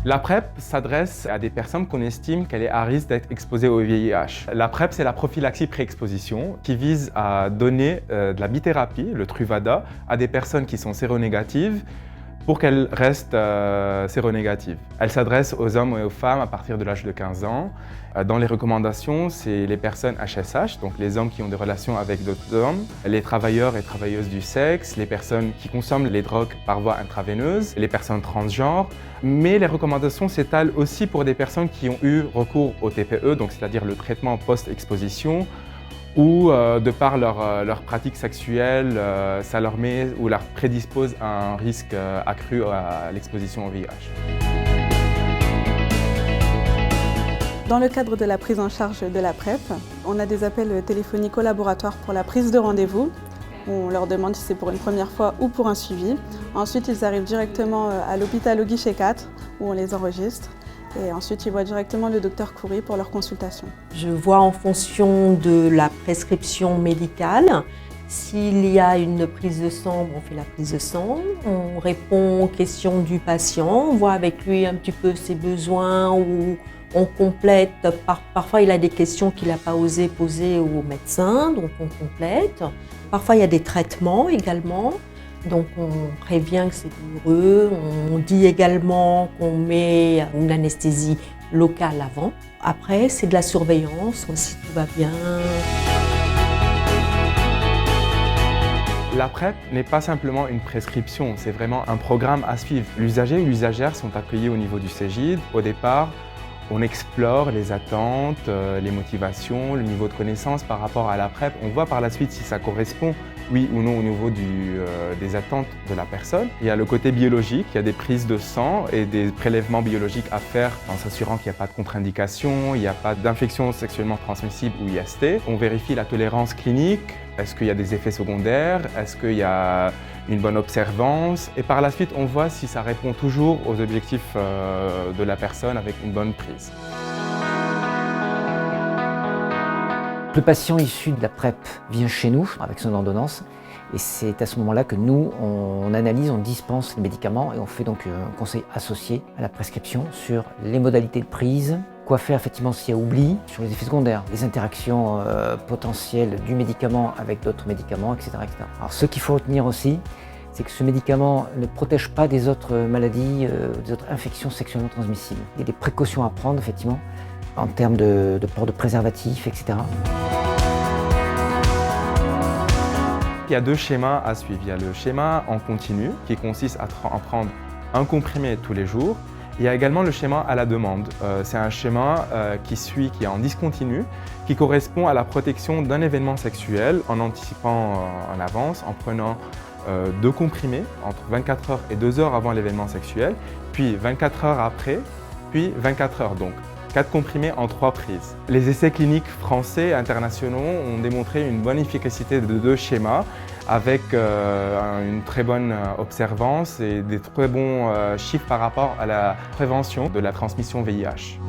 La PrEP s'adresse à des personnes qu'on estime qu'elle est à risque d'être exposée au VIH. La PrEP, c'est la prophylaxie pré-exposition qui vise à donner de la bithérapie, le Truvada, à des personnes qui sont séronégatives pour qu'elles restent séronégatives. Elle s'adresse aux hommes et aux femmes à partir de l'âge de 15 ans. Dans les recommandations, c'est les personnes HSH, donc les hommes qui ont des relations avec d'autres hommes, les travailleurs et travailleuses du sexe, les personnes qui consomment les drogues par voie intraveineuse, les personnes transgenres. Mais les recommandations s'étalent aussi pour des personnes qui ont eu recours au TPE, donc c'est-à-dire le traitement post-exposition, ou de par leur pratique sexuelle, ça leur met ou leur prédispose à un risque accru à l'exposition au VIH. Dans le cadre de la prise en charge de la PrEP, on a des appels téléphoniques au laboratoire pour la prise de rendez-vous. On leur demande si c'est pour une première fois ou pour un suivi. Ensuite, ils arrivent directement à l'hôpital au guichet 4 où on les enregistre. Et ensuite, ils voient directement le docteur Khoury pour leur consultation. Je vois en fonction de la prescription médicale. S'il y a une prise de sang, on fait la prise de sang. On répond aux questions du patient, on voit avec lui un petit peu ses besoins ou on complète. Parfois, il a des questions qu'il n'a pas osé poser au médecin, donc on complète. Parfois, il y a des traitements également. Donc on prévient que c'est douloureux, on dit également qu'on met une anesthésie locale avant. Après, c'est de la surveillance, si tout va bien. La PrEP n'est pas simplement une prescription, c'est vraiment un programme à suivre. L'usager ou l'usagère sont accueillis au niveau du CEGID. Au départ, on explore les attentes, les motivations, le niveau de connaissance par rapport à la PrEP. On voit par la suite si ça correspond, oui ou non, au niveau des attentes de la personne. Il y a le côté biologique, il y a des prises de sang et des prélèvements biologiques à faire en s'assurant qu'il n'y a pas de contre-indication, il n'y a pas d'infection sexuellement transmissible ou IST. On vérifie la tolérance clinique, est-ce qu'il y a des effets secondaires, est-ce qu'il y a une bonne observance et par la suite on voit si ça répond toujours aux objectifs de la personne avec une bonne prise. Le patient issu de la PrEP vient chez nous avec son ordonnance et c'est à ce moment-là que nous, on analyse, on dispense les médicaments et on fait donc un conseil associé à la prescription sur les modalités de prise, quoi faire effectivement s'il y a oubli, sur les effets secondaires, les interactions potentielles du médicament avec d'autres médicaments, etc., etc. Alors ce qu'il faut retenir aussi, c'est que ce médicament ne protège pas des autres maladies, des autres infections sexuellement transmissibles. Il y a des précautions à prendre effectivement en termes de port de préservatifs, etc. Il y a deux schémas à suivre. Il y a le schéma en continu qui consiste à prendre un comprimé tous les jours. Il y a également le schéma à la demande. C'est un schéma qui est en discontinu, qui correspond à la protection d'un événement sexuel en anticipant en avance, en prenant 2 comprimés entre 24 heures et 2 heures avant l'événement sexuel, puis 24 heures après, puis 24 heures donc. 4 comprimés en 3 prises. Les essais cliniques français et internationaux ont démontré une bonne efficacité de 2 schémas avec une très bonne observance et des très bons chiffres par rapport à la prévention de la transmission VIH.